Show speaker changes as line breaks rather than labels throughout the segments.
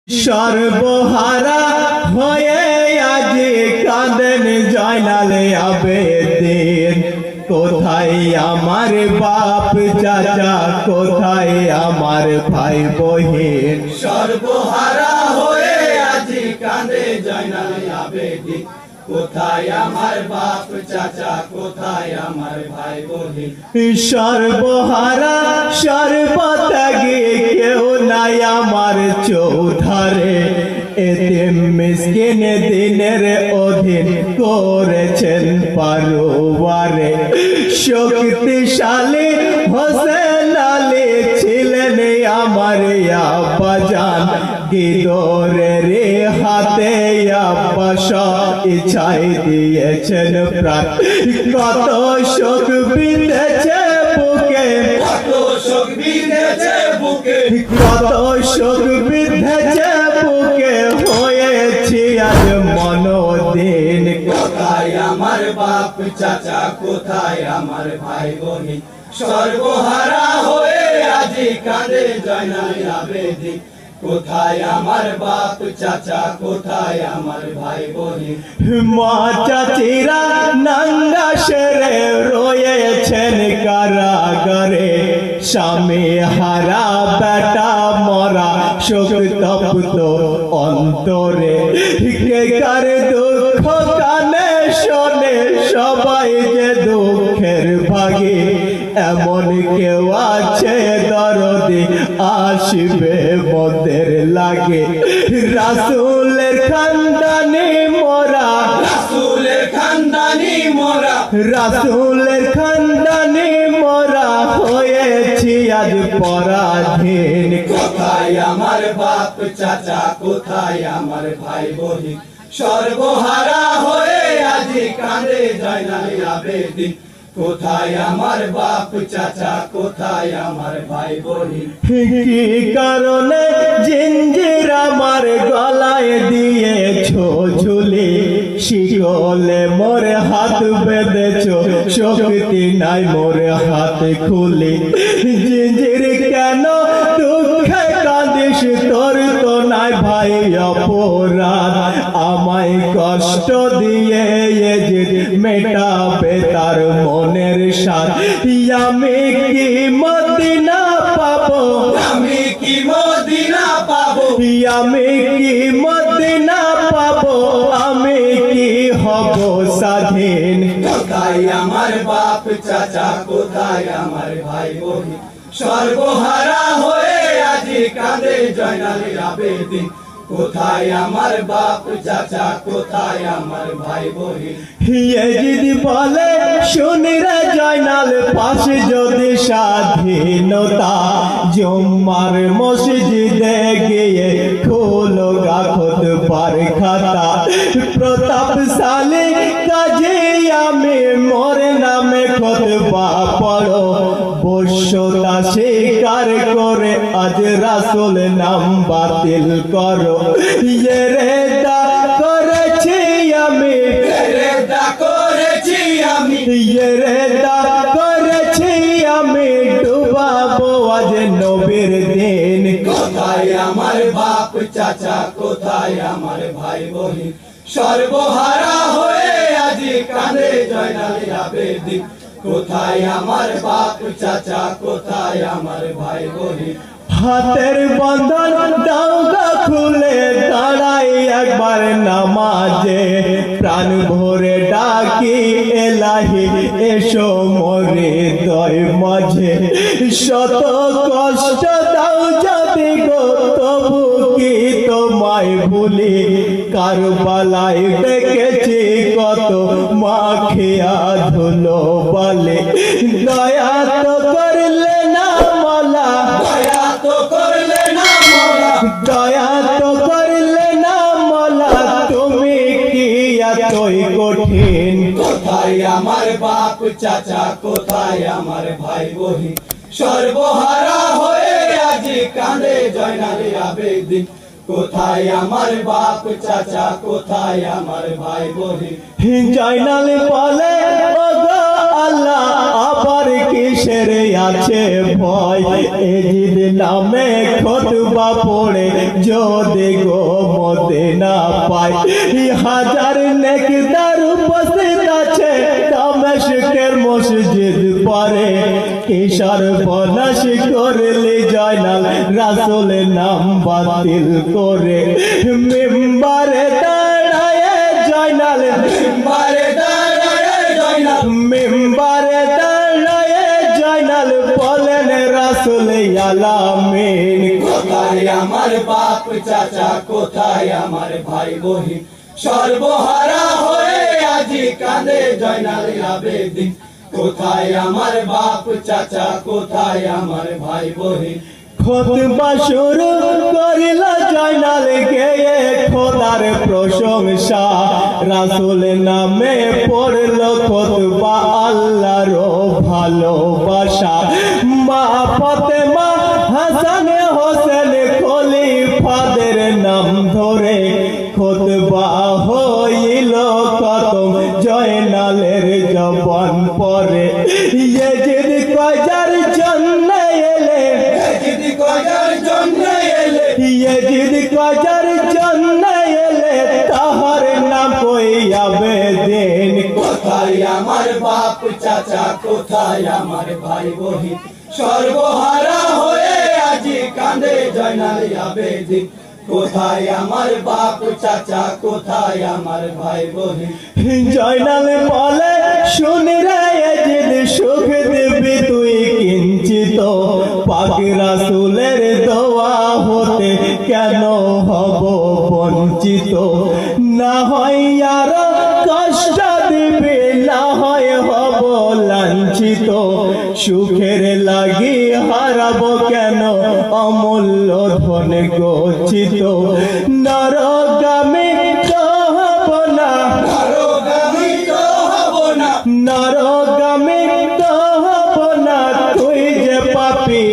সর্বহারা হয়ে আজি কাঁদেন জয়নাল আবেদিন। কোথায় আমার বাপ চাচা, কোথায় আমার ভাই বহিন।
সর্বহারা হয়ে আজি কাঁদে জয়নাল আবেদিন। কোথায় আমার বাপ চাচা, কোথায় আমার ভাই বহিন।
সর্বহারা সর্বত্যাগী কেউ নাই আমার চৌধারে। এতিম মিসকিন দিনের অধীন করেছেন পারোয়ারে। শক্তিশালী হোসেন আলী ছিলেন আমার আব্বাজান। গিদরের হাতে আব্বা ইচ্ছাই দিয়েছেন প্রাণ। কত শোক বিঁধেছে বুকে,
কত শোক বিঁধেছে বুকে,
কত শোক বিঁধেছে বুকে। হয়েছি আজ মনোদিন।
কোথায় আমার বাপ চাচা, কোথায় আমার ভাই বহিন। সর্বহারা হয়ে আজি কাঁদে জয়নাল আবেদিন। কোথায় আমার বাপ চাচা, কোথায় আমার ভাই বহিন।
মা চাচিরা নাঙ্গা সেরে রয়েছেন কারাগারে। স্বামী হারা বেটা মরা শোক তপ্ত অন্তরে। কে কার দুঃখ কানে শোনে, সবাই যে দুঃখের ভাগে। এমন কেউ আছে দরদি, আসবে মদের লাগে। রাসূলের খানদানি মোরা,
রাসূলের খানদানি মোরা,
রাসূলের খানদানি মোরা। হয়েছি আজ পরাধীন।
কোথায় আমার বাপ চাচা, কোথায় আমার ভাই বহিন। সর্বহারা হয়ে আজি কাঁদে জয়নাল আবেদিন। কোথায় আমার বাপ চাচা, কোথায় আমার ভাই বহিন।
কি কারণে জিঞ্জির আমার গলায় দিয়েছো ঝুলি। শিকলে মোর হাত বেঁধেছো, শক্তি নাই মোর হাত খুলি। জিঞ্জির কেন দুঃখে কাঁদিস, তোর তো নাই ভাই অপরাধ। আমায় কষ্ট দিয়ে যে মেটাবে তার মনের সাথ। আমি কি মদিনা পাবো,
আমি কি মদিনা পাবো,
আমি কি মদিনা পাবো। আমি কি হব স্বাধীন।
কোথায় আমার বাপ চাচা, কোথায় আমার ভাই বহিন। সর্বহারা হয়ে আজি কাঁদে জয়নাল আবেদিন। কোথায় আমার বাপ চাচা, কোথায় আমার ভাই বহিন।
যদি বলে শুনি রে জয়নাল, পাশে যদি স্বাধীনতা। জুম্মার মসজিদে গিয়ে খোলো গাখত পার খাতা। প্রতাপশালী কাজে আমি মোর নামে খুতবা পড়ো। বশ্যতা স্বীকার করে আজ রাসূল নাম বাতিল করো। ইয়েরেদা করেছি আমি,
রেদা করেছি আমি,
ইয়েরেদা করেছি আমি। ডুবাবো আজ নবীর দিন।
কোথায় আমার বাপ চাচা, কোথায় আমার ভাই বহিন। সর্বহারা হয়ে আজি কাঁদে জয়নাল আবেদিন। কোথায় আমার বাপ চাচা, কোথায় আমার ভাই বহিন।
হাতের বন্ধন দাওগা খুলে দাঁড়াই একবার নামাজে। প্রাণ ভরে ডাকি এলাহি, এসো মোরে হৃদয় মাঝে। শত কষ্ট দাও যদি গো, তবু কি তোমায় ভুলি। কারবালায় দেখেছি কত মাখিয়া ধুলো বলে। দয়া তো করলে না মালা,
দয়া তো করলে না মোরা,
দয়া তো করলে না মালা। তুমি কি এতই কঠিন।
কোথায় আমার বাপ চাচা, কোথায় আমার ভাই বহিন। সর্বহারা হয়ে আজি কাঁদে জয়নাল আবেদিন। কোথায় আমার বাপ চাচা, কোথায় আমার ভাই বহিন।
জয়নাল বলে ওগো আল্লাহ আবার কিসের আছে ভয় এজিদ নামে খুতবা পড়ে যদি গো মদিনা পায় হাজার নেকদার উপস্থিত আছে দামেস্কের মসজিদ পরে কিশোর বনাশ করলি জয়নাল রাসূলের নাম বাতিল করে মিম্বারে দাঁড়ায় জয়নাল
মিম্বারে দাঁড়ায় জয়নাল
মিম্বারে দাঁড়ায় জয়নাল বলেন রাসূল আলামিন
কোথায় আমার বাপ চাচা কোথায় আমার ভাই বহিন সর্বহারা হয়ে আজি কাঁদে জয়নাল আবেদিন কোথায় আমার বাপ চাচা কোথায় আমার ভাই বহিন
খুতবা শুরু করিল জয়নাল গেয়ে খোদার প্রশংসা রাসূল নামে পড়ল খুতবা আল্লাহর ভালোবাসা মা ফাতেমা হাসান হোসেন খলিফাদের নাম ধরে খুতবা হইল খতম জয়নালের জবান পরে ইয়েজিদ কয়জার জন্য এলে
যদি কজার জন্য এলে
ইয়েজিদ কয়জার জন্য এলে তাহার নাম কইয়াবে দিন
কোথায় আমার বাপ চাচা কোথায় আমার ভাই বহিন সর্বহারা হয়ে আজি কাঁদে জয়নাল আবেদিন কোথায় আমার বাপ চাচা কোথায় আমার ভাই বহিন
জয়নাল বলে শুনি রে ইয়েজিদ সুখ দিবি তুই কিঞ্চিত পাক রাসূলের দোয়া হতে কেন হব বঞ্চিত না হয় আর কষ্ট দিবি না হয় হব লাঞ্ছিত সুখের লাগি হারাবো কেন অমূল্য ধন গচ্ছিত নরগামী তো হব না
নরগামী তো হব না
নরগামী তো হব না তুই যে পাপী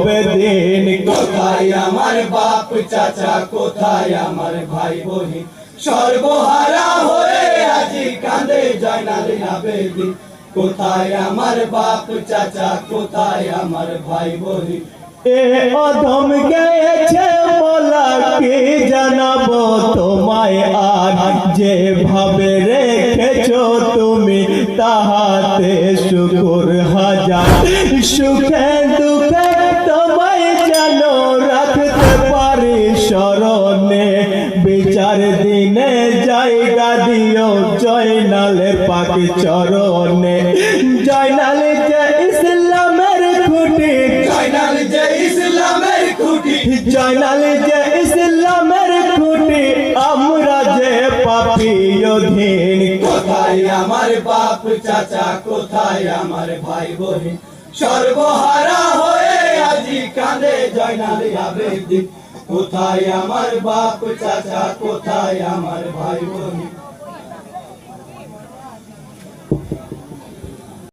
বেদিন
কোথায় আমার বাপ চাচা কোথায় আমার ভাই বহিন সর্বহারা হয়ে আজি কাঁদে জয়নাল আবেদিন কোথায় আমার বাপ চাচা কোথায় আমার ভাই বহিন
এ অধম গেছে বলা কি জানাবো তোমায় আর যেভাবে রেখেছো তুমি তাহাতে শুকুর হাজার সুখে দুঃখে তোমায় যেন রাখতে পারি স্মরণে বিচার দিনে জায়গা দিও জয়নালের পাক চরণে জয়নাল যে ইসলামের খুঁটি
জয়নাল যে ইসলামের খুঁটি
জয়নাল যে ইসলামের খুঁটি আমরা যে পাপী অধীন
কোথায় আমার বাপ চাচা কোথায় আমার ভাই বহিন সর্বহারা হয়ে আজি কাঁদে জয়নাল আবেদিন কোথায় আমার বাপ চাচা কোথায় আমার ভাই বহিন